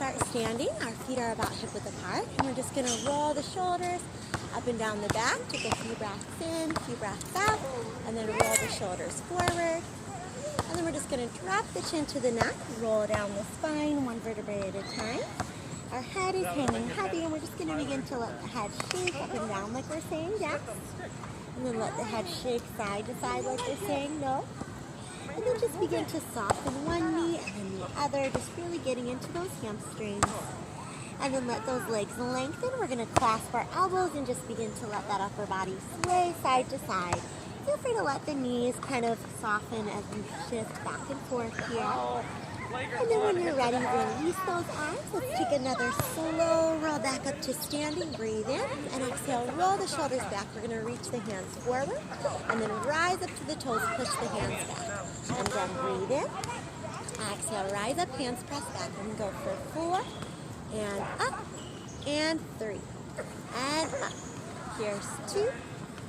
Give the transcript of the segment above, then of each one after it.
start standing. Our feet are about hip-width apart. And we're just going to roll the shoulders up and down the back. Take a few breaths in, a few breaths out, and then roll the shoulders forward. And then we're just going to drop the chin to the neck, roll down the spine, one vertebrae at a time. Our head is hanging heavy, and we're just going to begin to let the head shake up and down like we're saying yes. And then let the head shake side to side like we're saying no. And then just begin to soften one knee and then the other, just really getting into those hamstrings. And then let those legs lengthen. We're going to clasp our elbows and just begin to let that upper body sway side to side. Feel free to let the knees kind of soften as we shift back and forth here. And then when you're ready, release those arms. Let's take another slow roll back up to standing. Breathe in and exhale. Roll the shoulders back. We're going to reach the hands forward and then rise up to the toes. Push the hands back. And then breathe in. Exhale. Rise up. Hands press back. And go for 4 and up and 3 and up. Here's 2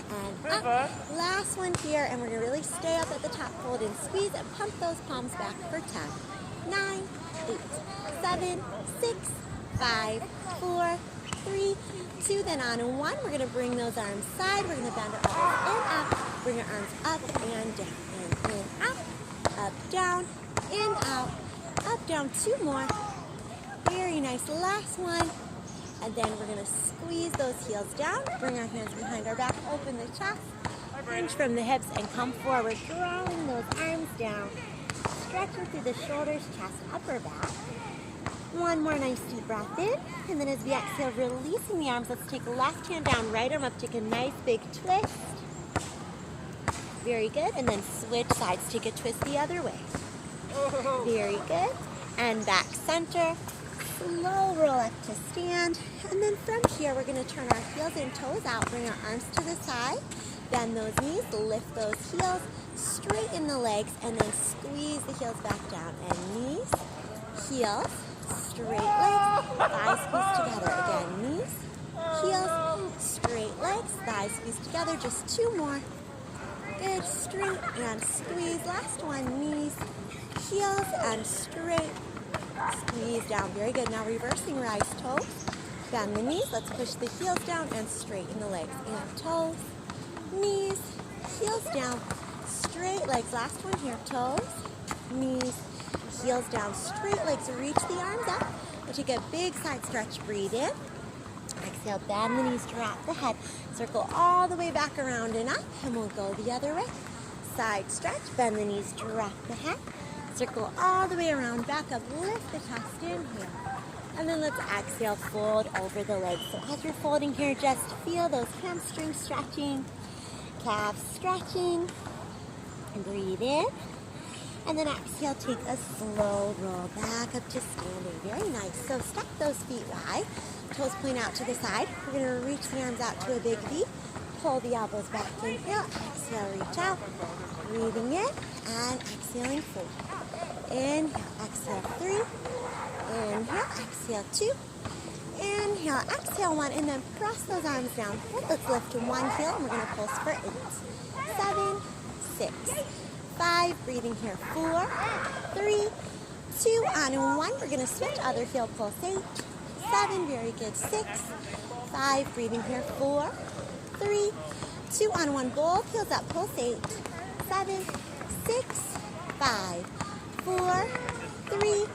and up. Last one here. And we're going to really stay up at the top. Hold and squeeze and pump those palms back for 10. 9, 8, 7, 6, 5, 4, 3, 2, then on 1. We're going to bring those arms side. We're going to bend our elbows in, up. Bring your arms up and down. In, up, down, in, out, up, down. 2 more. Very nice. Last one. And then we're going to squeeze those heels down. Bring our hands behind our back. Open the chest. Hinge from the hips and come forward. Drawing those arms down. Stretching through the shoulders, chest, upper back. One more nice deep breath in. And then as we exhale, releasing the arms, let's take left hand down, right arm up, take a nice big twist. Very good. And then switch sides, take a twist the other way. Very good. And back center. Slow roll up to stand. And then from here, we're going to turn our heels and toes out, bring our arms to the side. Bend those knees, lift those heels, straighten the legs, and then squeeze the heels back down. And knees, heels, straight legs, thighs squeeze together. Again, knees, heels, straight legs, thighs squeeze together. Just 2 more. Good, straight and squeeze. Last one, knees, heels, and straight. Squeeze down. Very good. Now reversing rise toes. Bend the knees. Let's push the heels down and straighten the legs. And toes. Knees, heels down, straight legs. Last one here, toes, knees, heels down, straight legs. Reach the arms up. We'll take a big side stretch. Breathe in. Exhale, bend the knees, drop the head. Circle all the way back around and up, and we'll go the other way. Side stretch, bend the knees, drop the head. Circle all the way around, back up, lift the chest in here. And then let's exhale, fold over the legs. So as you're folding here, just feel those hamstrings stretching. Calves stretching, and breathe in, and then exhale, take a slow roll back up to standing. Very nice. So step those feet wide, toes point out to the side. We're going to reach the arms out to a big V, pull the elbows back, inhale, exhale, reach out, breathing in, and exhaling 4. Inhale, exhale 3, inhale, exhale 2, inhale, exhale 1, and then press those arms down. Let's lift to 1 heel, and we're going to pulse for 8, 7, 6, 5, breathing here, 4, 3, 2, on 1. We're going to switch, other heel, pulse 8, 7, very good, 6, 5, breathing here, 4, 3, 2, on 1, both heels up, pulse 8, 7, 6, 5, 4, 3,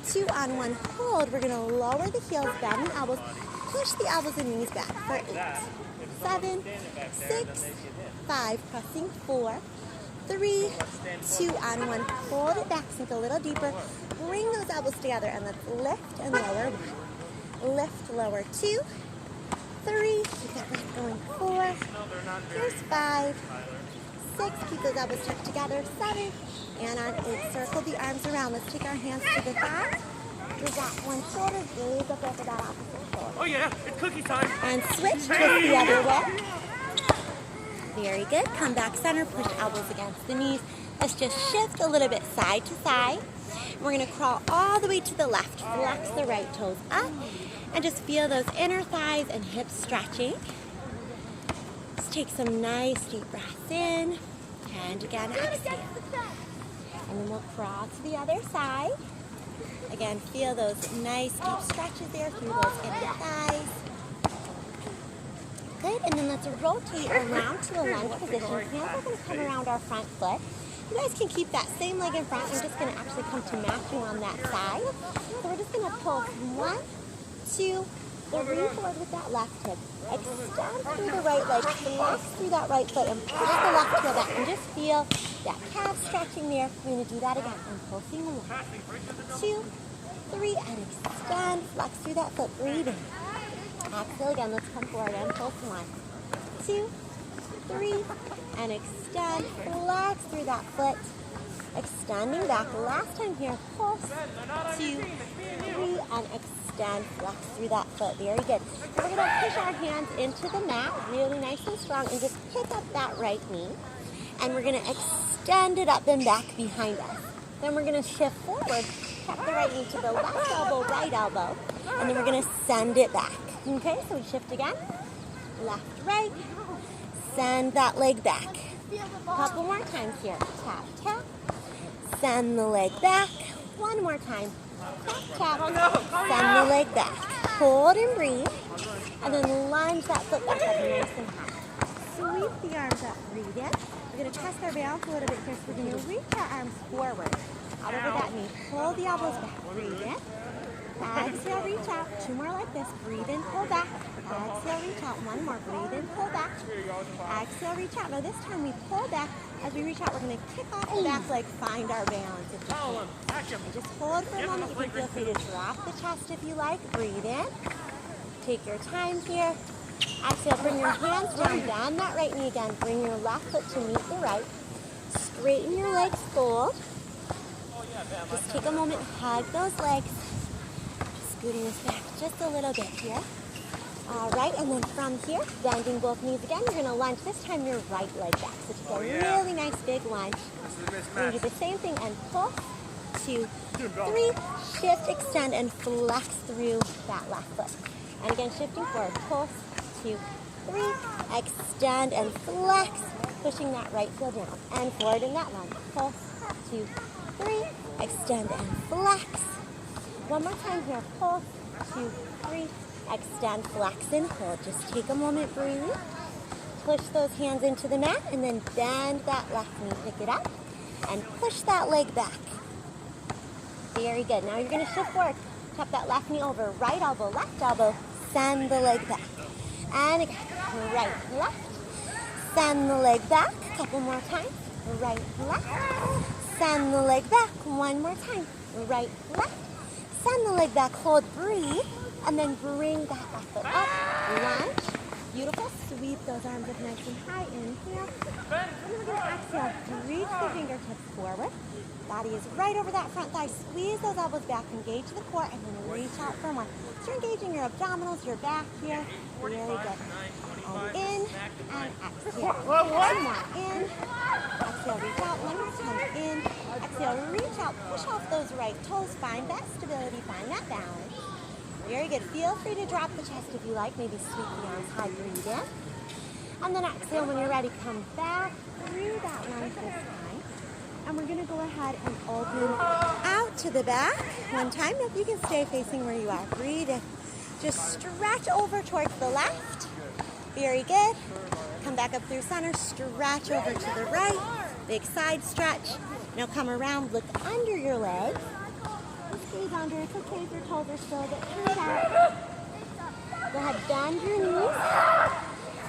2, on 1, hold. We're going to lower the heels, bend the elbows, push the elbows and knees back for 8, 7, 6, 5, pressing 4, 3, 2, on 1, hold it back, sink a little deeper, bring those elbows together, and let's lift and lower 1, lift, lower 2, 3, keep that breath going, 4, here's 5, 6, keep those elbows tucked together, 7, and on 8, circle the arms around. Let's take our hands to the thighs. We got one shoulder, gaze up over that opposite shoulder. Oh yeah, it's cookie time. And switch, twist the other way. Very good. Come back center, push elbows against the knees. Let's just shift a little bit side to side. We're going to crawl all the way to the left. Flex the right toes up. And just feel those inner thighs and hips stretching. Let's take some nice deep breaths in. And again, exhale. And then we'll crawl to the other side. Again, feel those nice deep stretches there through those inner thighs. Good, and then let's rotate around to a lunge position. Hands are going to come around our front foot. You guys can keep that same leg in front. I'm just going to actually come to matching on that side. So we're just going to pull 1, 2, 3 forward with that left hip. Extend through the right leg, flex through that right foot, and push the left heel back. And just feel that calf stretching there. We're going to do that again. I'm pulsing 1, 2, 3, and extend. Flex through that foot. Breathe in. Exhale again. Let's come forward and pulse 1, 2, 3, and extend. Flex through that foot. Extending back. Last time here. Pulse 2, 3, and extend. Flex through that foot. Very good. So we're going to push our hands into the mat, really nice and strong, and just pick up that right knee. And we're going to extend it up and back behind us. Then we're going to shift forward. Tap the right knee to the left elbow, right elbow, and then we're going to send it back. Okay, so we shift again. Left, right. Send that leg back. A couple more times here. Tap, tap. Send the leg back. One more time. Tap, tap. Send the leg back. Hold and breathe. And then lunge that foot back up nice and high. Sweep the arms up. Breathe in. We're going to test our balance a little bit here. So we're going to reach our arms forward. Out over that knee. Pull the elbows back. Breathe in. Exhale, reach out. 2 more like this. Breathe in, pull back. Exhale, reach out. 1 more. Breathe in, pull back. Exhale, reach out. Now this time we pull back. As we reach out, we're going to kick off the back leg, find our balance. If you can. Just hold for a moment. You can feel free to drop the chest if you like. Breathe in. Take your time here. Exhale, bring your hands down. Bend that right knee again. Bring your left foot to meet the right. Straighten your legs, fold. Just take a moment, hug those legs. Scooting this back just a little bit here. All right, and then from here, bending both knees again, you're going to lunge. This time your right leg back. So just a really nice big lunge. We're going to do the same thing and pull, 2, 3, shift, extend, and flex through that left foot. And again, shifting forward, pull, 2, 3, extend and flex, pushing that right heel down. And forward in that lunge, pull, 2, 3, extend and flex. One more time here. Pull, 2, 3, extend, flex, and hold. Just take a moment, breathe. Push those hands into the mat, and then bend that left knee. Pick it up, and push that leg back. Very good. Now you're going to shift forward. Tap that left knee over. Right elbow, left elbow. Send the leg back. And again, right, left. Send the leg back. A couple more times. Right, left. Send the leg back. One more time. Right, left. Send the leg back, hold, breathe, and then bring that left foot up, lunge, beautiful, sweep those arms up nice and high, inhale, and then we're going to exhale, reach the fingertips forward, body is right over that front thigh, squeeze those elbows back, engage the core, and then reach out for more. So you're engaging your abdominals, your back here, really good, and in, and exhale, one more, in, exhale, reach out, one more time, in, exhale, reach out, push off those right toes, find that stability, find that balance. Very good. Feel free to drop the chest if you like, maybe sweep the arms high, breathe in. And then exhale when you're ready, come back through that lunge this time. And we're going to go ahead and open out to the back one time. If you can stay facing where you are, breathe in. Just stretch over towards the left. Very good. Come back up through center, stretch over to the right. Big side stretch. Now come around, look under your legs. Squeeze under. It's okay if your toes are still a bit turned out. Go ahead, bend your knees.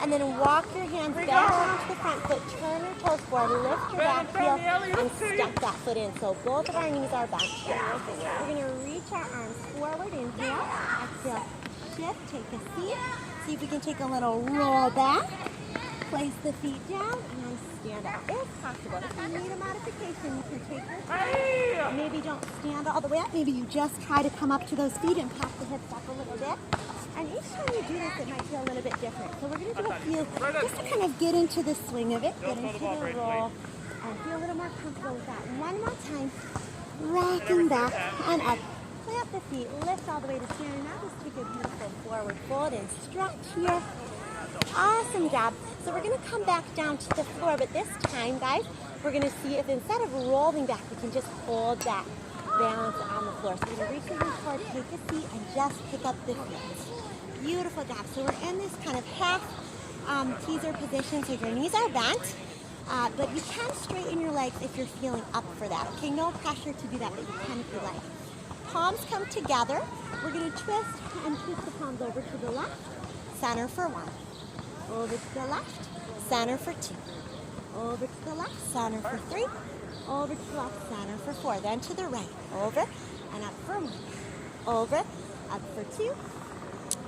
And then walk your hands back onto the front foot. Turn your toes forward. Lift your back heel and step that foot in. So both of our knees are bent. We're going to reach our arms forward. Inhale. Exhale. Shift. Take a seat. See if we can take a little roll back. Place the feet down and stand up if possible. If you need a modification, you can take your time. Maybe don't stand all the way up. Maybe you just try to come up to those feet and pop the hips up a little bit. And each time you do this, it might feel a little bit different. So we're going to do a few just to kind of get into the swing of it, get into the roll, and feel a little more comfortable with that. One more time, rocking back and up. Plant the feet, lift all the way to standing. Now just take a beautiful forward fold and stretch here. Awesome job. So we're going to come back down to the floor, but this time, guys, we're going to see if instead of rolling back, we can just hold that balance it on the floor. So we're going to reach the hands forward, take a seat, and just pick up the feet. Beautiful job. So we're in this kind of half teaser position, so your knees are bent, but you can straighten your legs if you're feeling up for that. Okay, no pressure to do that, but you can if you like. Palms come together. We're going to twist and twist the palms over to the left, center for 1. Over to the left, center for 2. Over to the left, center for 3. Over to the left, center for 4. Then to the right, over and up for 1. Over, up for 2.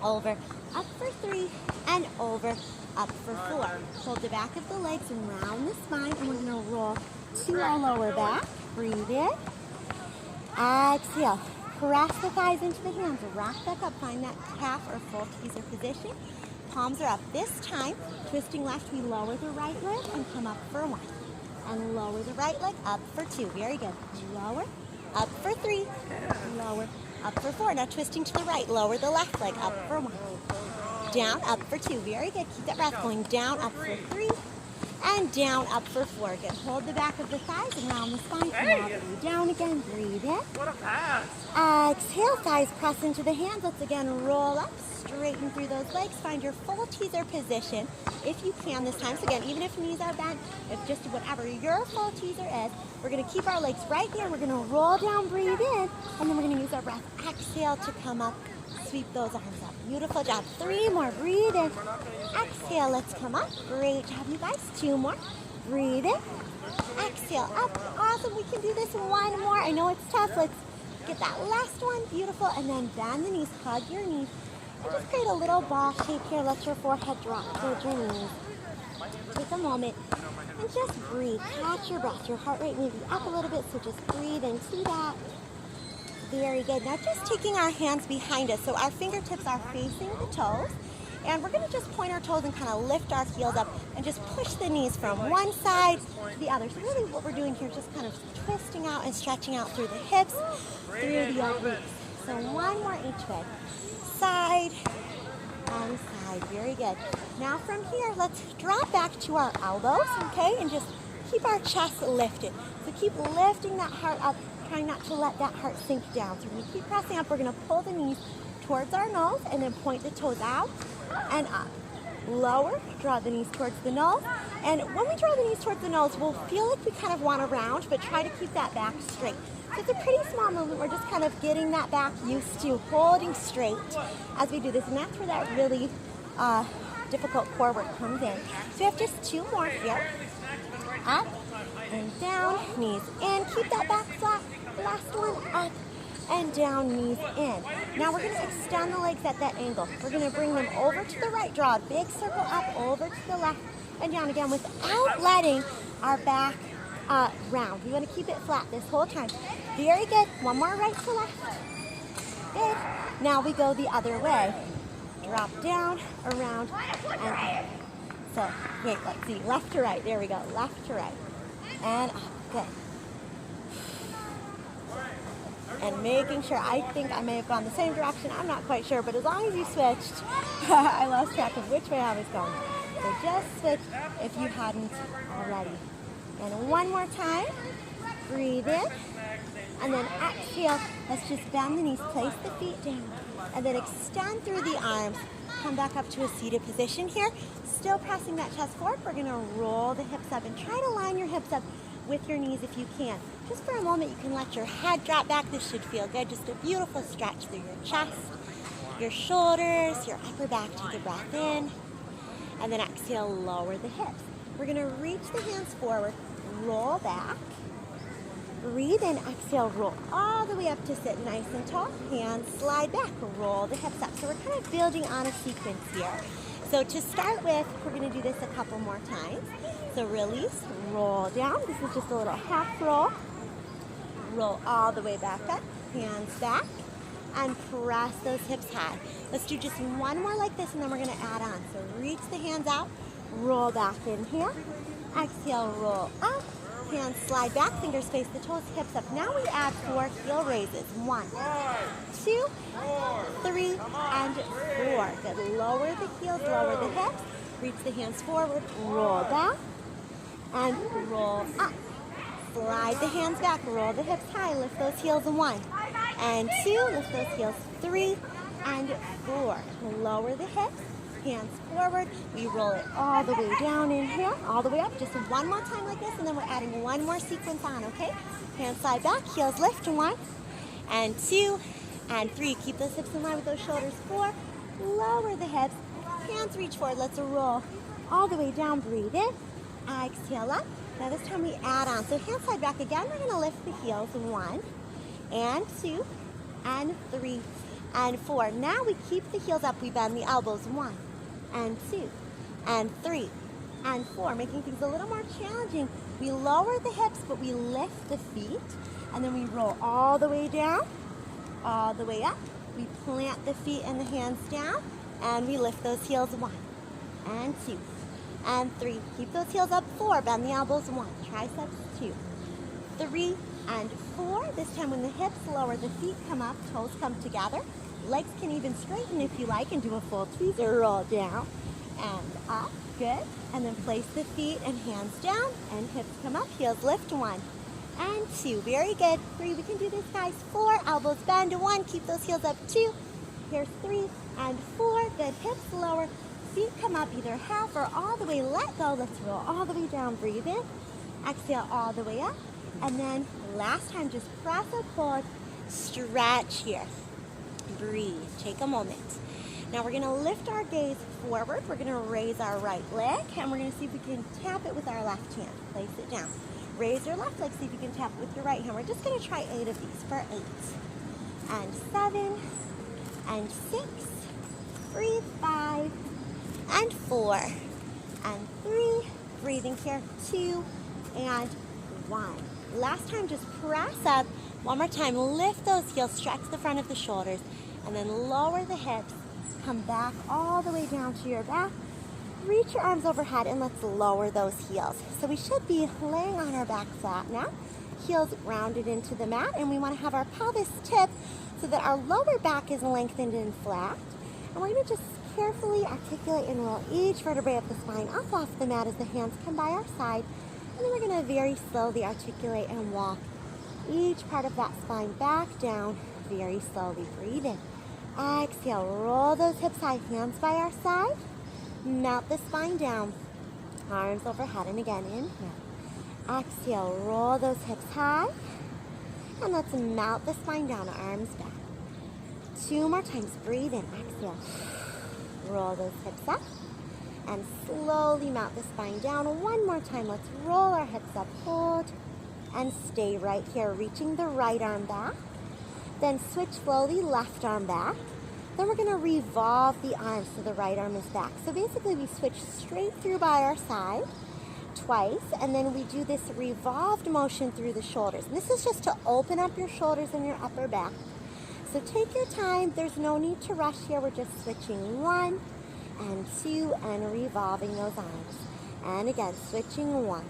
Over, up for 3. And over, up for 4. Hold the back of the legs and round the spine, and we're going to roll to our lower back. Breathe in. Exhale. Press the thighs into the hands. Rock back up. Find that calf or full teaser position. Palms are up. This time, twisting left, we lower the right leg and come up for 1. And lower the right leg, up for 2. Very good. Lower, up for 3. Lower, up for 4. Now twisting to the right, lower the left leg, up for 1. Down, up for 2. Very good. Keep that breath going. Down, up for 3. And down, up for 4. Good. Hold the back of the thighs and round the spine. Come all the way down again. Breathe in. What a pass. Exhale, thighs press into the hands. Let's again roll up. Straighten through those legs. Find your full teaser position if you can this time. So again, even if knees are bent, if just whatever your full teaser is, we're going to keep our legs right here. We're going to roll down, breathe in, and then we're going to use our breath. Exhale to come up. Sweep those arms up. Beautiful job. 3 more. Breathe in. Exhale. Let's come up. Great job, you guys. 2 more. Breathe in. Exhale. Up. Awesome. We can do this 1 more. I know it's tough. Let's get that last one. Beautiful. And then bend the knees. Hug your knees. And just create a little ball shape here. Let your forehead drop towards your knees. Take a moment and just breathe. Catch your breath. Your heart rate may be up a little bit, so just breathe into that. Very good. Now just taking our hands behind us, so our fingertips are facing the toes, and we're going to just point our toes and kind of lift our heels up and just push the knees from one side to the other. So really what we're doing here is just kind of twisting out and stretching out through the hips, through the obliques. So 1 more each way. Side and side. Very good. Now from here, let's drop back to our elbows, okay, and just keep our chest lifted. So keep lifting that heart up. Trying not to let that heart sink down. So when we keep pressing up, we're going to pull the knees towards our nose and then point the toes out and up. Lower, draw the knees towards the nose. And when we draw the knees towards the nose, we'll feel like we kind of want to round, but try to keep that back straight. So it's a pretty small movement. We're just kind of getting that back used to holding straight as we do this. And that's where that really difficult core work comes in. So we have just 2 more here. Up and down, knees in. Keep that back flat. Last one, up and down, knees in. Now we're going to extend the legs at that angle. We're going to bring them over to the right, draw a big circle up, over to the left, and down again without letting our back round. We want to keep it flat this whole time. Very good. 1 more right to left. Good. Now we go the other way. Drop down, around, and up. So, wait, let's see. Left to right. There we go. Left to right. And up. Good. And making sure, I think I may have gone the same direction. I'm not quite sure, but as long as you switched, I lost track of which way I was going. So just switch if you hadn't already. And 1 more time. Breathe in. And then exhale. Let's just bend the knees, place the feet down, and then extend through the arms. Come back up to a seated position here. Still pressing that chest forward. We're going to roll the hips up and try to line your hips up with your knees if you can. Just for a moment, you can let your head drop back. This should feel good. Just a beautiful stretch through your chest, your shoulders, your upper back. Take a breath in. And then exhale, lower the hips. We're going to reach the hands forward, roll back. Breathe in, exhale, roll all the way up to sit nice and tall. Hands slide back, roll the hips up. So we're kind of building on a sequence here. So to start with, we're going to do this a couple more times. So release, roll down. This is just a little half roll. Roll all the way back up, hands back, and press those hips high. Let's do just 1 more like this, and then we're going to add on. So reach the hands out, roll back in here. Exhale, roll up. Hands slide back, fingers face the toes, hips up. Now we add 4 heel raises. 1, 2, 3, and 4. Good. Lower the heels, lower the hips. Reach the hands forward, roll back, and roll up. Slide the hands back, roll the hips high, lift those heels 1 and 2, lift those heels 3 and 4. Lower the hips, hands forward. We roll it all the way down, inhale, all the way up. Just one more time like this, and then we're adding one more sequence on, okay? Hands slide back, heels lift 1 and 2 and 3. Keep those hips in line with those shoulders. 4, lower the hips, hands reach forward. Let's roll all the way down, breathe in, exhale up. Now this time we add on. So hands slide back again. We're gonna lift the heels 1 and 2 and 3 and 4. Now we keep the heels up. We bend the elbows 1 and 2 and 3 and 4, making things a little more challenging. We lower the hips, but we lift the feet, and then we roll all the way down, all the way up. We plant the feet and the hands down, and we lift those heels 1 and 2 and 3. Keep those heels up 4, bend the elbows 1, triceps 2, 3 and 4. This time when the hips lower, the feet come up, toes come together. Legs can even straighten if you like and do a full tweezer. Roll down and up, good. And then place the feet and hands down and hips come up, heels lift 1 and 2. Very good. 3, we can do this, guys. 4, elbows bend 1, keep those heels up 2. Here's 3 and 4, good. Hips lower, feet come up either half or all the way. Let go. Let's roll all the way down, breathe in, exhale all the way up. And then last time, just press up, hold, stretch here. Breathe, take a moment. Now we're gonna lift our gaze forward. We're gonna raise our right leg, and we're gonna see if we can tap it with our left hand. Place it down. Raise your left leg, see if you can tap it with your right hand. We're just gonna try 8 of these for 8 and 7 and 6. Breathe, 5 and 4 and 3. Breathing here, 2 and 1. Last time, just press up. One more time, lift those heels, stretch the front of the shoulders, and then lower the hips. Come back all the way down to your back. Reach your arms overhead, and let's lower those heels. So we should be laying on our back flat now. Heels grounded into the mat, and we want to have our pelvis tip so that our lower back is lengthened and flat. And we're going to just carefully articulate and roll each vertebrae of the spine up off the mat as the hands come by our side. And then we're going to very slowly articulate and walk each part of that spine back down very slowly. Breathe in. Exhale, roll those hips high, hands by our side. Melt the spine down, arms overhead, and again, inhale. Exhale, roll those hips high. And let's melt the spine down, arms back. 2 more times, breathe in, exhale. Roll those hips up. And slowly melt the spine down. 1 more time, let's roll our hips up, hold. And stay right here, reaching the right arm back. Then switch slowly, left arm back. Then we're gonna revolve the arms so the right arm is back. So basically we switch straight through by our side twice, and then we do this revolved motion through the shoulders. And this is just to open up your shoulders and your upper back. So take your time, there's no need to rush here. We're just switching 1 and 2 and revolving those arms. And again, switching 1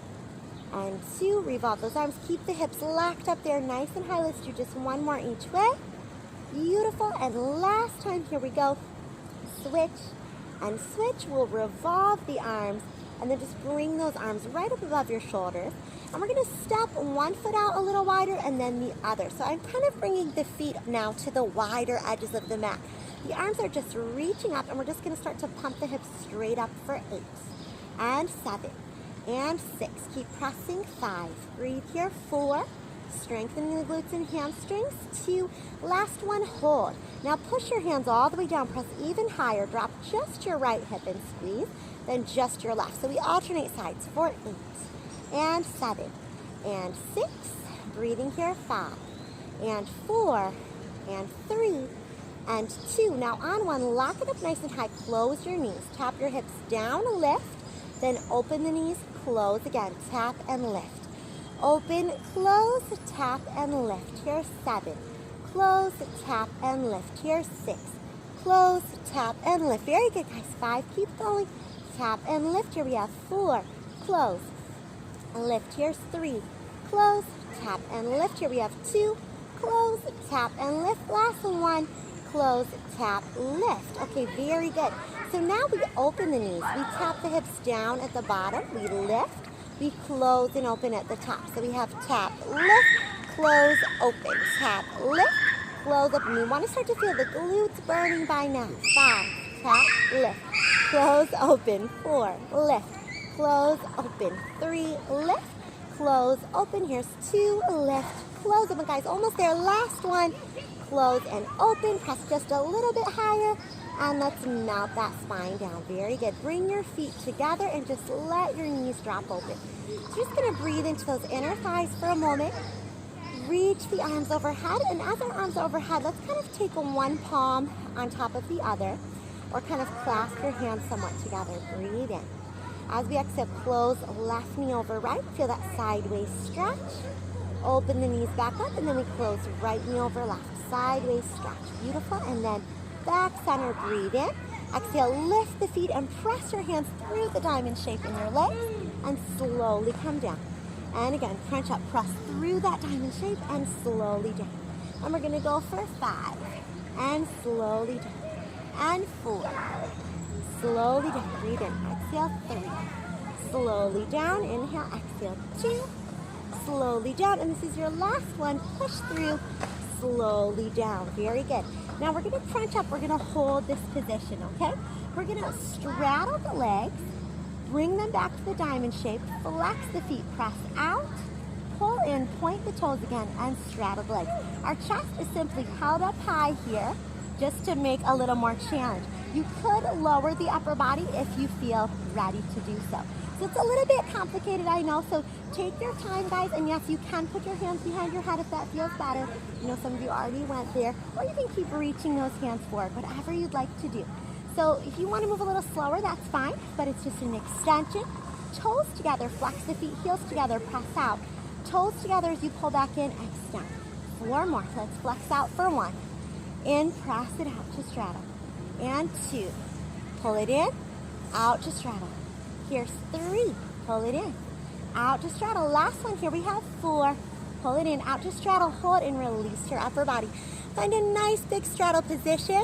and 2, revolve those arms. Keep the hips locked up there, nice and high. Let's do just 1 more each way. Beautiful. And last time, here we go. Switch and switch. We'll revolve the arms and then just bring those arms right up above your shoulders. And we're going to step 1 foot out a little wider and then the other. So I'm kind of bringing the feet now to the wider edges of the mat. The arms are just reaching up, and we're just going to start to pump the hips straight up for 8 and 7. And 6, keep pressing, 5, breathe here, 4, strengthening the glutes and hamstrings, 2, last one, hold. Now push your hands all the way down, press even higher, drop just your right hip and squeeze, then just your left. So we alternate sides for 8 and 7 and 6, breathing here, 5 and 4 and 3 and 2. Now on 1, lock it up nice and high, close your knees, tap your hips down, lift, then open the knees, close again, tap and lift. Open, close, tap and lift. Here's 7. Close, tap and lift. Here's 6. Close, tap and lift. Very good, guys. 5, keep going. Tap and lift. Here we have 4. Close, lift. Here's 3. Close, tap and lift. Here we have 2. Close, tap and lift. Last one. Close, tap, lift. Okay, very good. So now we open the knees. We tap the hips down at the bottom. We lift. we close and open at the top. So we have tap, lift, close, open, tap, lift, close, open. We want to start to feel the glutes burning by now. 5, tap, lift, close, open, 4, lift, close, open, 3, lift, close, open. Here's 2, lift, close, open. Guys, almost there. Last one. Close and open. Press just a little bit higher. And let's melt that spine down. Very good. Bring your feet together and just let your knees drop open. So you're just going to breathe into those inner thighs for a moment. Reach the arms overhead. And as our arms are overhead, let's kind of take one palm on top of the other. Or kind of clasp your hands somewhat together. Breathe in. As we exhale, close left knee over right. Feel that sideways stretch. Open the knees back up, and then we close right knee over left. Sideways stretch. Beautiful. And then back center, breathe in. Exhale, lift the feet and press your hands through the diamond shape in your legs and slowly come down. And again, crunch up, press through that diamond shape and slowly down. And we're going to go for 5 and slowly down. And 4. Slowly down. Breathe in. Exhale, 3. Slowly down. Inhale, exhale, 2. Slowly down. And this is your last one. Push through. Slowly down. Very good. Now we're going to crunch up. We're going to hold this position, okay? We're going to straddle the legs. Bring them back to the diamond shape. Flex the feet. Press out. Pull in. Point the toes again. And straddle the legs. Our chest is simply held up high here, just to make a little more challenge. You could lower the upper body if you feel ready to do so. So it's a little bit complicated, I know, so take your time, guys, and yes, you can put your hands behind your head if that feels better. You know, some of you already went there, or you can keep reaching those hands forward, whatever you'd like to do. So if you want to move a little slower, that's fine, but it's just an extension. Toes together, flex the feet, heels together, press out. Toes together as you pull back in, extend. 4 more. Let's flex out for 1. In, press it out to straddle. And 2. Pull it in, out to straddle. Here's 3. Pull it in, out to straddle. Last one, here we have 4. Pull it in, out to straddle. Hold and release your upper body. Find a nice big straddle position.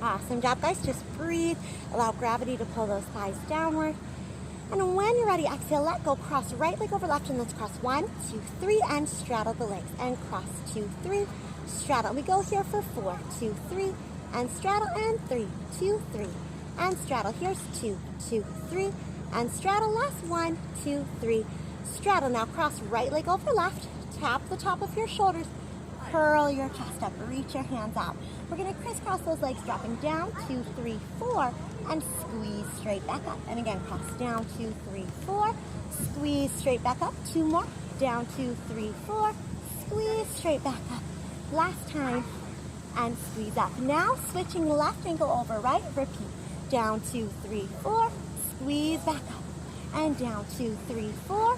Awesome job, guys. Just breathe. Allow gravity to pull those thighs downward. And when you're ready, exhale, let go. Cross right leg over left, and let's cross 1, 2, 3, and straddle the legs. And cross 2, 3, straddle. We go here for 4, 2, 3, and straddle, and 3, 2, 3, and straddle. Here's 2, 2, 3, and straddle. Last 1, 2, 3, straddle. Now cross right leg over left. Tap the top of your shoulders. Curl your chest up. Reach your hands out. We're going to crisscross those legs, dropping down, 2, 3, 4, and squeeze straight back up. And again, cross down, 2, 3, 4, squeeze straight back up. 2 more, down, 2, 3, 4, squeeze straight back up. Last time, and squeeze up. Now, switching left ankle over right, repeat. Down, 2, 3, 4, squeeze back up. And down, 2, 3, 4,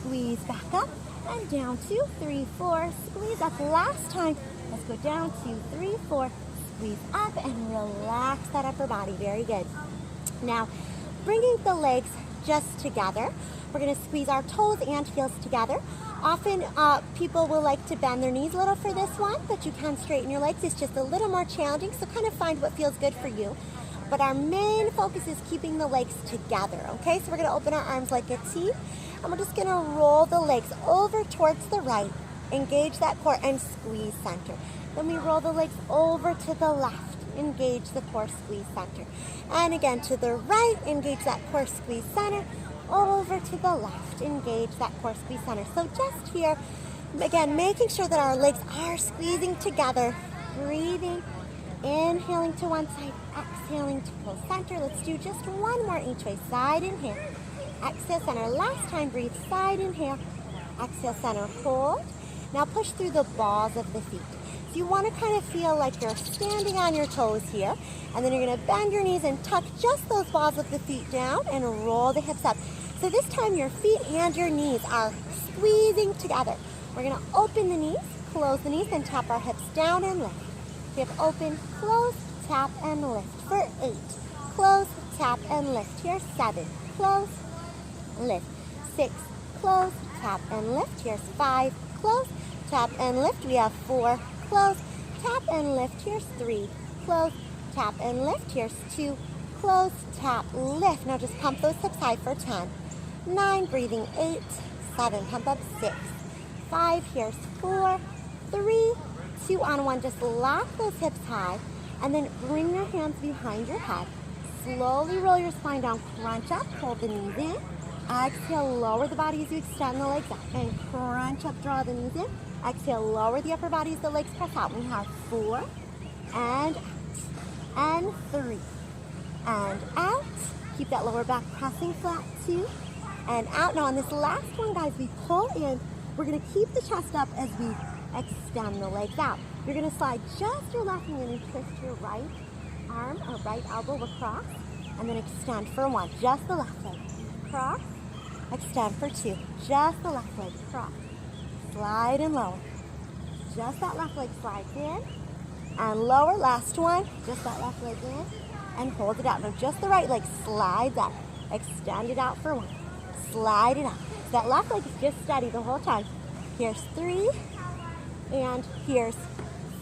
squeeze back up. And down, 2, 3, 4, squeeze up. Last time, let's go down, 2, 3, 4, squeeze up and relax that upper body. Very good. Now, bringing the legs just together, we're going to squeeze our toes and heels together. Often people will like to bend their knees a little for this one, but you can straighten your legs. It's just a little more challenging, so kind of find what feels good for you. But our main focus is keeping the legs together, okay? So we're going to open our arms like a T, and we're just going to roll the legs over towards the right, engage that core, and squeeze center. Then we roll the legs over to the left, engage the core, squeeze center. And again, to the right, engage that core, squeeze center. Over to the left, engage that core, squeeze center. So just here, again, making sure that our legs are squeezing together, breathing, inhaling to one side, exhaling to pull center. Let's do just 1 more each way. Side inhale, exhale center. Last time, breathe, side inhale, exhale center, hold. Now push through the balls of the feet. So you want to kind of feel like you're standing on your toes here, and then you're going to bend your knees and tuck just those balls of the feet down and roll the hips up. So this time your feet and your knees are squeezing together. We're going to open the knees, close the knees, and tap our hips down and lift. Hip open, close, tap, and lift. For 8, close, tap, and lift. Here's 7, close, lift. 6, close, tap, and lift. Here's 5, close, tap, and lift. We have 4, close, tap, and lift. Here's 3, close, tap, and lift. Here's 2, close, tap, lift. Now just pump those hips high for 10, 9, breathing 8, 7, pump up 6, 5, here's 4, 3, 2, on 1. Just lock those hips high and then bring your hands behind your head. Slowly roll your spine down, crunch up, hold the knees in. Exhale, lower the body as you extend the legs out. And crunch up, draw the knees in. Exhale, lower the upper body as the legs press out. We have 4, and out, and 3, and out. Keep that lower back pressing flat, 2, and out. Now on this last one, guys, we pull in. We're gonna keep the chest up as we extend the legs out. You're gonna slide just your left knee in and twist your right arm or right elbow across, and then extend for 1, just the left leg. Cross, extend for 2, just the left leg, cross. Slide and lower. Just that left leg slides in and lower. Last one, just that left leg in and hold it out. Now just the right leg slides out. Extend it out for 1. Slide it out. That left leg is just steady the whole time. Here's 3 and here's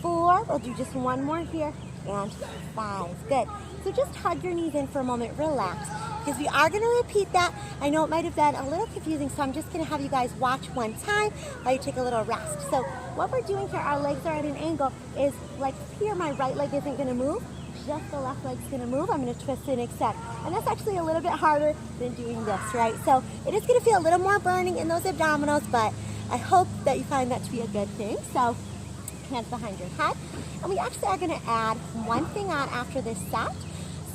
4. We'll do just one more here and 5. Good. So just hug your knees in for a moment. Relax. Because we are going to repeat that. I know it might have been a little confusing, so I'm just going to have you guys watch one time while you take a little rest. So what we're doing here, our legs are at an angle, is like here my right leg isn't going to move, just the left leg's going to move. I'm going to twist and extend. And that's actually a little bit harder than doing this, right? So it is going to feel a little more burning in those abdominals, but I hope that you find that to be a good thing. So hands behind your head. And we actually are going to add one thing on after this set.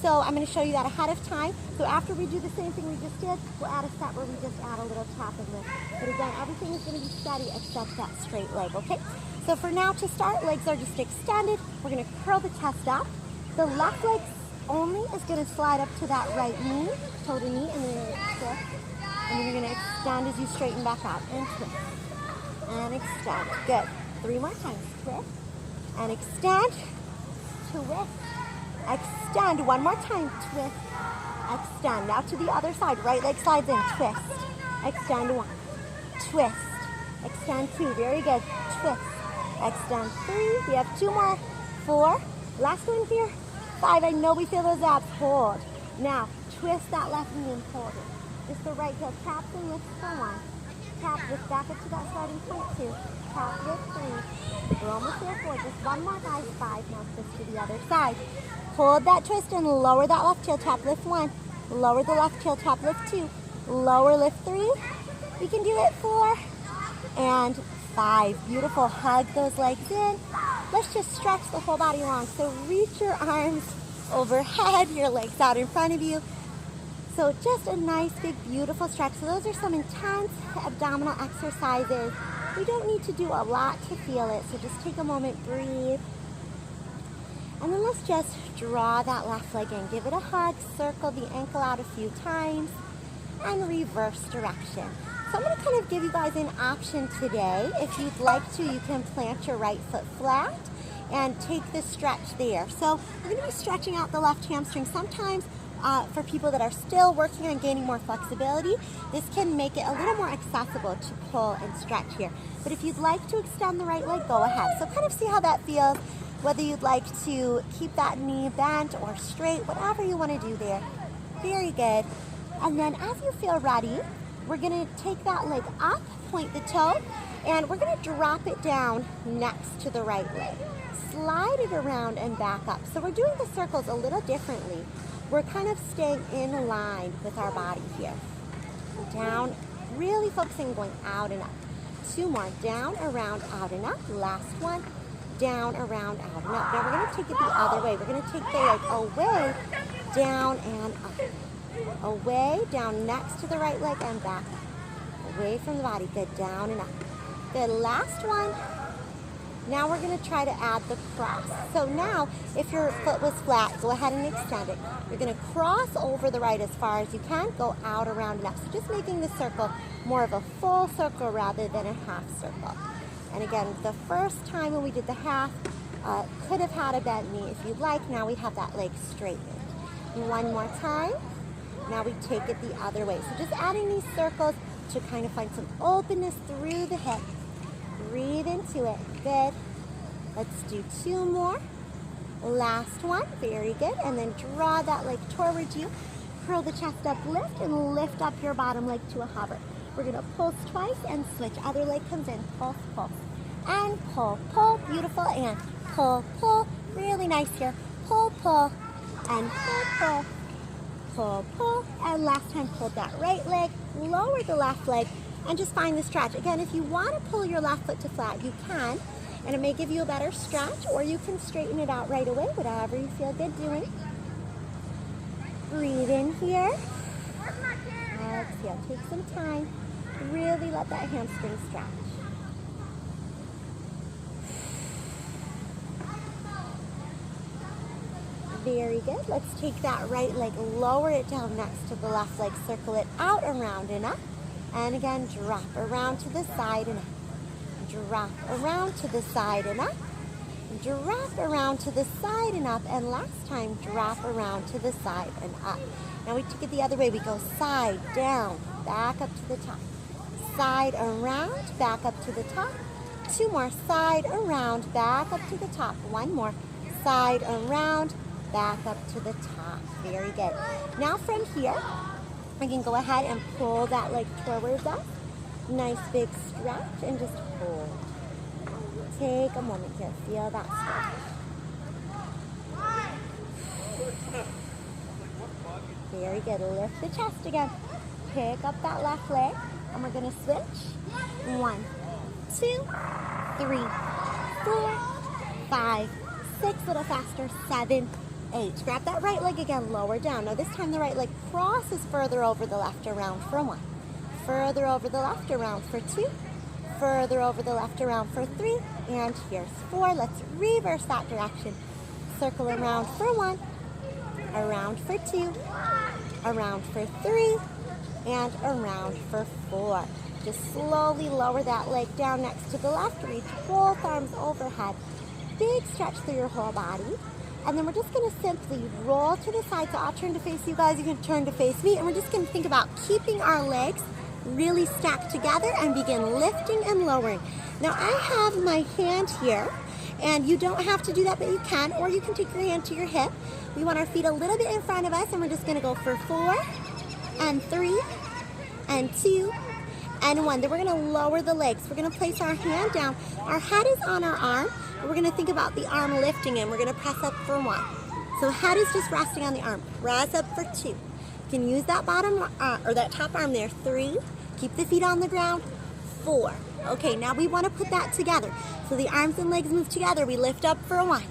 So I'm going to show you that ahead of time. So after we do the same thing we just did, we'll add a set where we just add a little tap and lift. But again, everything is going to be steady except that straight leg, okay? So for now, to start, legs are just extended. We're going to curl the chest up. The left leg only is going to slide up to that right knee, toe to knee, and then you're going to twist. And then you're going to extend as you straighten back out. And twist. And extend. Good. 3 more times. Twist. And extend. Twist. Extend. 1 more time. Twist. Extend. Now to the other side. Right leg slides in. Twist. Extend. 1. Twist. Extend 2. Very good. Twist. Extend 3. We have 2 more. 4. Last one here. 5. I know we feel those abs. Hold. Now, twist that left knee and hold it. Just the right heel. Tap and lift for 1. Tap, lift back up to that starting point. 2. Tap, lift 3. We're almost there. 4. Just 1 more, guys. 5. Now twist to the other side. Hold that twist and lower that left heel. Tap, lift 1. Lower the left heel. Tap, lift 2. Lower, lift 3. We can do it. 4. And 5. Beautiful. Hug those legs in. Let's just stretch the whole body long. So reach your arms overhead, your legs out in front of you. So just a nice, big, beautiful stretch. So those are some intense abdominal exercises. We don't need to do a lot to feel it. So just take a moment, breathe. And then let's just draw that left leg in. Give it a hug, circle the ankle out a few times, and reverse direction. So I'm going to kind of give you guys an option today. If you'd like to, you can plant your right foot flat and take the stretch there. So we're going to be stretching out the left hamstring. Sometimes for people that are still working on gaining more flexibility, this can make it a little more accessible to pull and stretch here. But if you'd like to extend the right leg, go ahead. So kind of see how that feels, whether you'd like to keep that knee bent or straight, whatever you want to do there. Very good. And then as you feel ready, we're going to take that leg up, point the toe, and we're going to drop it down next to the right leg. Slide it around and back up. So we're doing the circles a little differently. We're kind of staying in line with our body here. Down, really focusing going out and up. 2 more. Down, around, out and up. Last one. Down, around, out and up. Now we're going to take it the other way. We're going to take the leg away, down and up. Away, down next to the right leg and back up. Away from the body. Good. Down and up. Good. Last one. Now we're going to try to add the cross. So now, if your foot was flat, go ahead and extend it. You're going to cross over the right as far as you can. Go out, around, and up. So just making the circle more of a full circle rather than a half circle. And again, the first time when we did the half, could have had a bent knee if you'd like. Now we have that leg straightened. 1 more time. Now we take it the other way. So just adding these circles to kind of find some openness through the hip. Breathe into it. Good. Let's do 2 more. Last one. Very good. And then draw that leg towards you. curl the chest up, lift, and lift up your bottom leg to a hover. We're gonna pulse twice and switch. Other leg comes in, pulse, pulse. And pull, pull, beautiful, and pull, pull. Really nice here. Pull, pull, and pull, pull. Pull, pull, and last time hold that right leg, lower the left leg, and just find the stretch. Again, if you want to pull your left foot to flat, you can, and it may give you a better stretch, or you can straighten it out right away, whatever you feel good doing. Breathe in here. Exhale, take some time. Really let that hamstring stretch. Very good. Let's take that right leg, lower it down next to the left leg, circle it out, around, and up. And again, drop around to the side and up. Drop around to the side and up. Drop around to the side and up. And last time, drop around to the side and up. Now we take it the other way. We go side, down, back up to the top. Side, around, back up to the top. Two more. Side, around, back up to the top. One more. Side, around, back up to the top. Very good. Now from here, we can go ahead and pull that leg forwards up. Nice big stretch and just hold. Take a moment here. Feel that stretch. Very good. Lift the chest again. Pick up that left leg, and we're going to switch. 1, 2, 3, 4, 5, 6, a little faster, 7, 8. Grab that right leg again, lower down. Now this time the right leg crosses further over the left, around for 1. Further over the left, around for 2. Further over the left, around for 3. And here's 4. Let's reverse that direction. Circle around for 1. Around for 2. Around for 3. And around for 4. Just slowly lower that leg down next to the left. Reach both arms overhead. Big stretch through your whole body. And then we're just going to simply roll to the side. So I'll turn to face you guys. You can turn to face me. And we're just going to think about keeping our legs really stacked together and begin lifting and lowering. Now I have my hand here. And you don't have to do that, but you can. Or you can take your hand to your hip. We want our feet a little bit in front of us. And we're just going to go for 4 and 3 and 2 and 1. Then we're going to lower the legs. We're going to place our hand down. Our head is on our arm. We're going to think about the arm lifting, and we're going to press up for 1. So head is just resting on the arm. Press up for 2. You can use that bottom or that top arm there. 3. Keep the feet on the ground. 4. Okay, now we want to put that together. So the arms and legs move together. We lift up for 1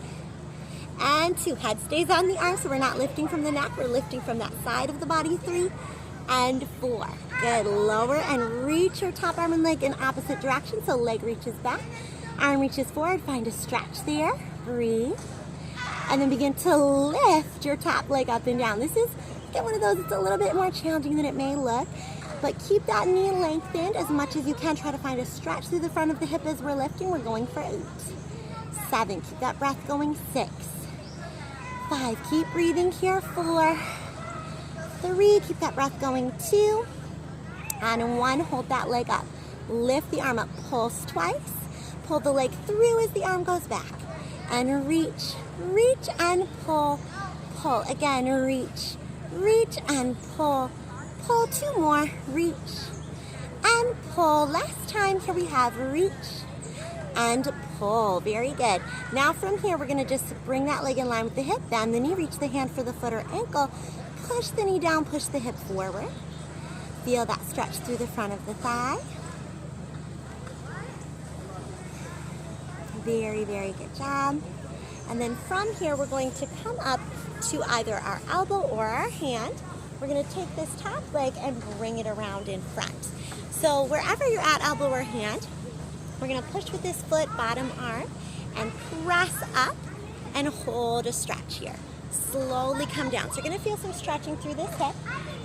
and 2. Head stays on the arm, so we're not lifting from the neck. We're lifting from that side of the body. 3 and 4. Good. Lower and reach your top arm and leg in opposite direction. So leg reaches back. Arm reaches forward, find a stretch there, breathe, and then begin to lift your top leg up and down. This is, again, one of those that's a little bit more challenging than it may look, but keep that knee lengthened as much as you can. Try to find a stretch through the front of the hip as we're lifting. We're going for 8, 7, keep that breath going, 6, 5, keep breathing here, 4, 3, keep that breath going, 2, and 1, hold that leg up. Lift the arm up, pulse twice. Pull the leg through as the arm goes back. And reach, reach and pull, pull. Again, reach, reach and pull, pull. 2 more, reach and pull. Last time, here we have reach and pull. Very good. Now from here, we're going to just bring that leg in line with the hip, bend the knee, reach the hand for the foot or ankle, push the knee down, push the hip forward. Feel that stretch through the front of the thigh. Very, very good job. And then from here, we're going to come up to either our elbow or our hand. We're going to take this top leg and bring it around in front. So wherever you're at, elbow or hand, we're going to push with this foot, bottom arm, and press up and hold a stretch here. Slowly come down. So you're going to feel some stretching through this hip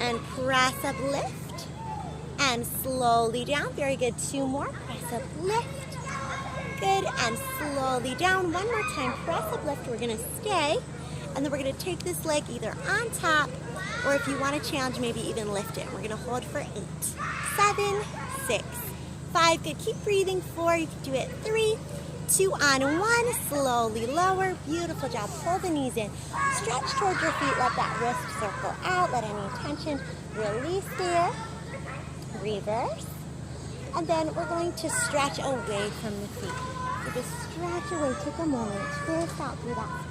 and press up, lift, and slowly down. Very good. 2 more. Press up, lift. Good, and slowly down. 1 more time, press up, lift. We're going to stay, and then we're going to take this leg either on top, or if you want to challenge, maybe even lift it. We're going to hold for 8, 7, 6, 5. Good, keep breathing. 4, you can do it. 3, 2 on 1, slowly lower. Beautiful job. Pull the knees in. Stretch towards your feet. Let that wrist circle out. Let any tension release there. Reverse. And then we're going to stretch away from the feet. So just stretch away. Take a moment. Twist out through that spine.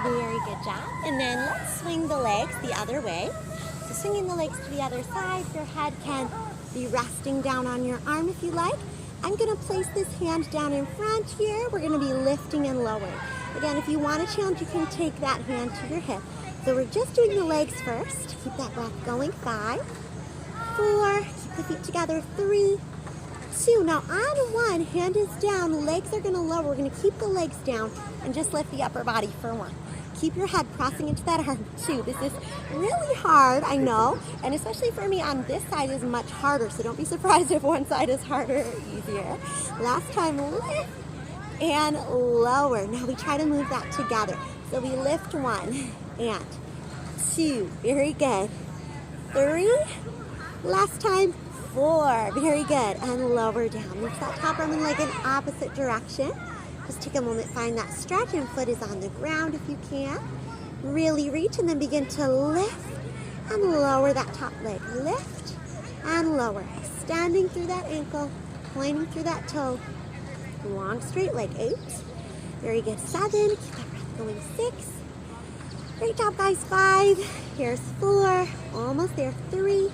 Very good job. And then let's swing the legs the other way. So swinging the legs to the other side. Your head can be resting down on your arm if you like. I'm going to place this hand down in front here. We're going to be lifting and lowering. Again, if you want a challenge, you can take that hand to your hip. So we're just doing the legs first. Keep that breath going. 5, 4, keep the feet together. 3, 2. Now on 1, hand is down, legs are going to lower. We're going to keep the legs down and just lift the upper body for 1. Keep your head pressing into that arm. 2. This is really hard, I know, and especially for me on this side is much harder, so don't be surprised if one side is harder or easier. Last time, lift and lower. Now we try to move that together. So we lift 1 and 2. Very good. 3. Last time. 4. Very good. And lower down. Lift that top arm and leg in opposite direction. Just take a moment, find that stretch, and foot is on the ground if you can. Really reach and then begin to lift and lower that top leg. Lift and lower. Extending through that ankle, pointing through that toe. Long straight leg. 8. Very good. 7. Keep that breath going. 6. Great job, guys. 5. Here's 4. Almost there. 3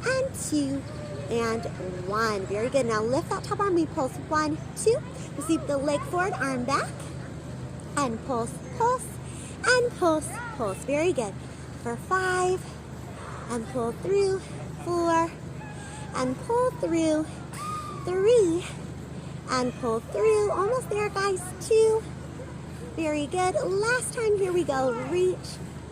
and 2 and 1. Very good. Now lift that top arm. We pulse. 1, 2. We sweep the leg forward, arm back, and pulse, pulse, and pulse, pulse. Very good. For 5, and pull through. 4, and pull through. 3, and pull through. Almost there, guys. 2. Very good. Last time, here we go. Reach,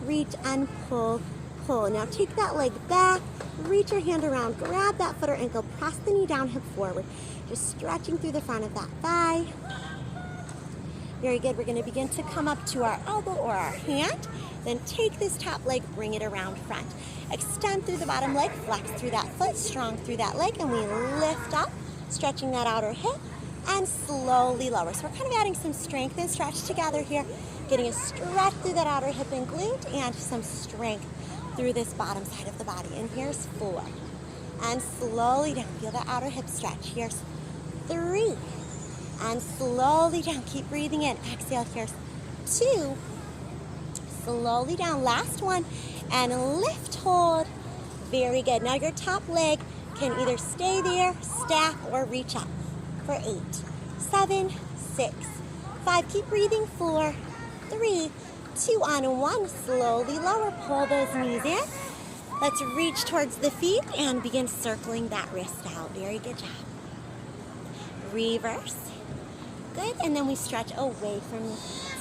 reach, and pull, pull. Now take that leg back. Reach your hand around. Grab that foot or ankle. Press the knee down, hip forward. Just stretching through the front of that thigh. Very good. We're going to begin to come up to our elbow or our hand. Then take this top leg, bring it around front. Extend through the bottom leg, flex through that foot, strong through that leg, and we lift up, stretching that outer hip, and slowly lower. So we're kind of adding some strength and stretch together here, getting a stretch through that outer hip and glute, and some strength through this bottom side of the body. And here's 4. And slowly down. Feel that outer hip stretch. Here's 3. And slowly down. Keep breathing in. Exhale. Here's 2. Slowly down. Last one. And lift, hold. Very good. Now your top leg can either stay there, stack, or reach up. For 8, 7, 6, 5. Keep breathing. 4, 3, 2 on 1. Slowly lower. Pull those knees in. Let's reach towards the feet and begin circling that wrist out. Very good job. Reverse. Good. And then we stretch away from the feet.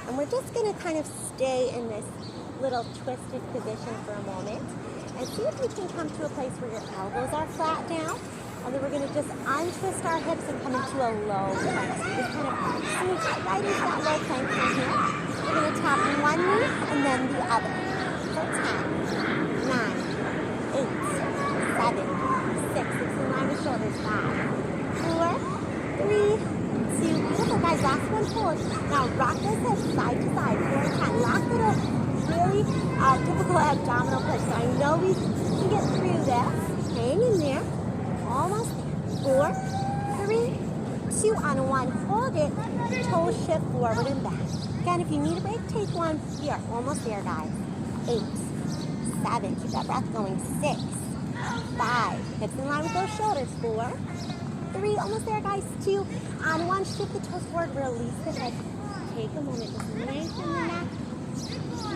And we're just going to kind of stay in this little twisted position for a moment. And see if you can come to a place where your elbows are flat down. And then we're going to just untwist our hips and come into a low plank. So just kind of sneak right into that low plank from here. We're going to tap one knee and then the other. So 10, 9, 8, 7, 6. It's in line with shoulders. 5, 4, 3, 2. Beautiful, guys. Last one, hold. Now rock those hips side to side. 4 and 10. Last little really difficult abdominal push. So I know we can get through this. Hang in there. Almost there. 4, 3, 2 on 1. Hold it. Toes shift forward and back. Again, if you need a break, take one. We are almost there, guys. 8, 7. Keep that breath going. 6, 5. Hips in line with those shoulders. 4, 3. Almost there, guys. 2 on 1. Shift the toes forward. Release the head. Take a moment. Just lengthen the neck.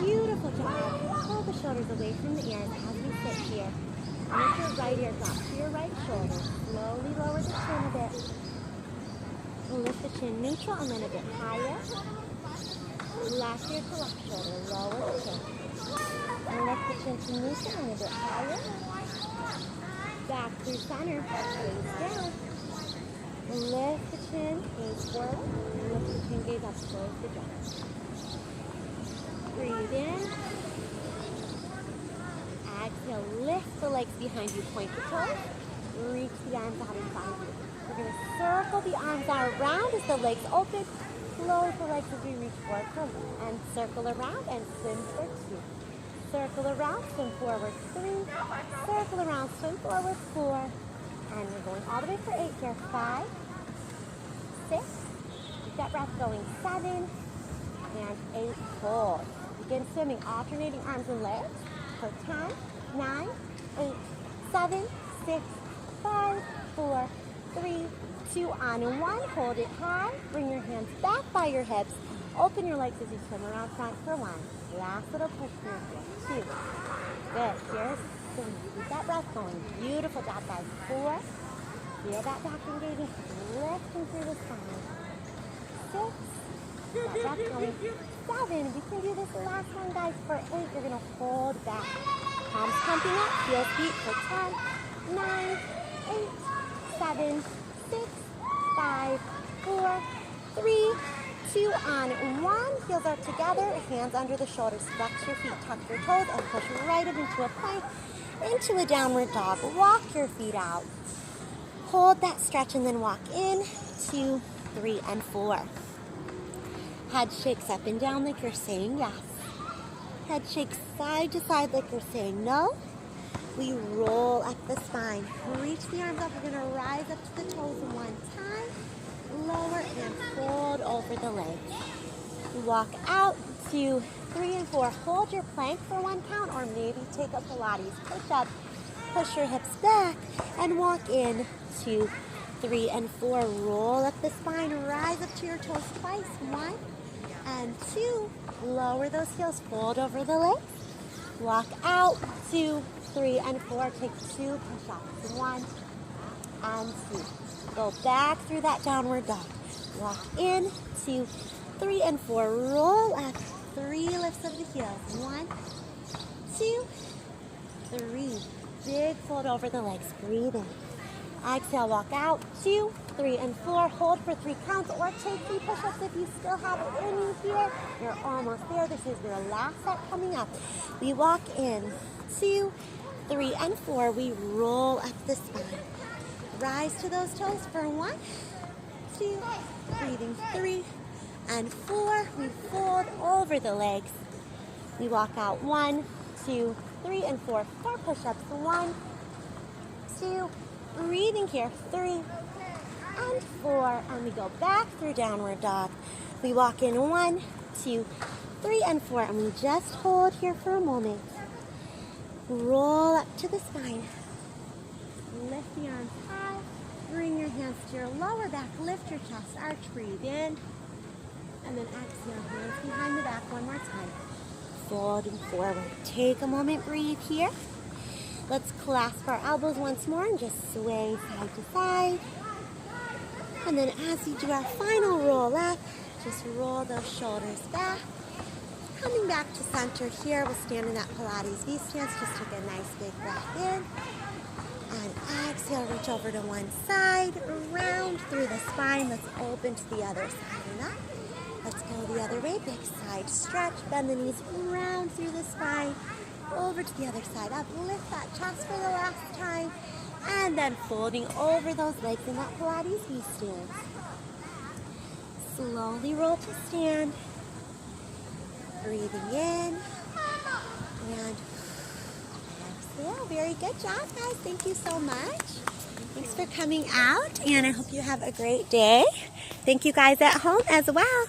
Beautiful job. Pull the shoulders away from the ears as we sit here. Make your right ear drop to your right shoulder. Slowly lower the chin a bit. Lift the chin neutral and then a bit higher. Left ear to left shoulder. Lower the chin. And lift the chin to neutral and a bit higher. Back through center. Gaze down. Lift the chin. Gaze forward. Lift the chin. Gaze up. Close the jaw. Breathe in. exhale, lift the legs behind you, point the toes, reach the arms out in front of you. We're going to circle the arms out around as the legs open, close the legs as we reach forward for 1, and circle around and swim for 2. Circle around, swim forward 3, circle around, swim forward 4, and we're going all the way for 8 here. 5, 6, keep that breath going, 7, and 8, hold. Begin swimming, alternating arms and legs for 10, 9, 8, 7, 6, 5, 4, 3, 2, on and 1. Hold it high. Bring your hands back by your hips. Open your legs as you swim around front for 1. Last little push through. 2. Good. Here's 3. Keep that breath going. Beautiful job, guys. 4. Feel that back engaging. Lifting through the spine. 6. That breath going. 7. We can do this last one, guys. For 8, you're going to hold back. Palms pumping up. Heels feet for 10, 9, 8, 7, 6, 5, 4, 3, 2, on 1. Heels are together, hands under the shoulders. Flex your feet, tuck your toes, and push right up into a plank, into a downward dog. Walk your feet out. Hold that stretch and then walk in. 2, 3, and 4. Head shakes up and down like you're saying yes. Head shakes side to side like you're saying no. We roll up the spine. Reach the arms up. We're going to rise up to the toes 1 time. Lower and fold over the legs. Walk out. 2, 3, and 4. Hold your plank for 1 count, or maybe take a Pilates push up. Push your hips back and walk in. 2, 3, and 4. Roll up the spine. Rise up to your toes twice. 1 and 2. Lower those heels. Fold over the legs. Walk out. 2, 3, and 4. Take 2 push-ups. 1 and 2. Go back through that downward dog. Walk in. 2, 3, and 4. Roll up. 3 lifts of the heels. 1, 2, 3. Big fold over the legs. Breathe in. Exhale, walk out. 2, 3, and 4. Hold for 3 counts, or take 3 push-ups if you still have it in you here. You're almost there. This is your last set coming up. We walk in. 2, 3, and 4. We roll up the spine. Rise to those toes for 1, 2, breathing 3, and 4. We fold over the legs. We walk out 1, 2, 3, and 4. 4 push-ups. 1, 2, breathing here. 3 and 4. And we go back through downward dog. We walk in 1, 2, 3, and 4. And we just hold here for a moment. Roll up to the spine. Lift the arms high. Bring your hands to your lower back. Lift your chest. Arch. Breathe in. And then exhale. Hands behind the back one more time. Folding forward. Take a moment. Breathe here. Let's clasp our elbows once more and just sway side to side. And then as we do our final roll up, just roll those shoulders back. Coming back to center here, we'll stand in that Pilates V stance. Just take a nice big breath in. And exhale, reach over to one side, round through the spine. Let's open to the other side and up. Let's go the other way, big side stretch. Bend the knees, round through the spine. Over to the other side, up. Lift that chest for the last time. And then folding over those legs in that Pilates V stance. Slowly roll to stand. Breathing in. And exhale. Very good job, guys. Thank you so much. Thanks for coming out. And I hope you have a great day. Thank you guys at home as well.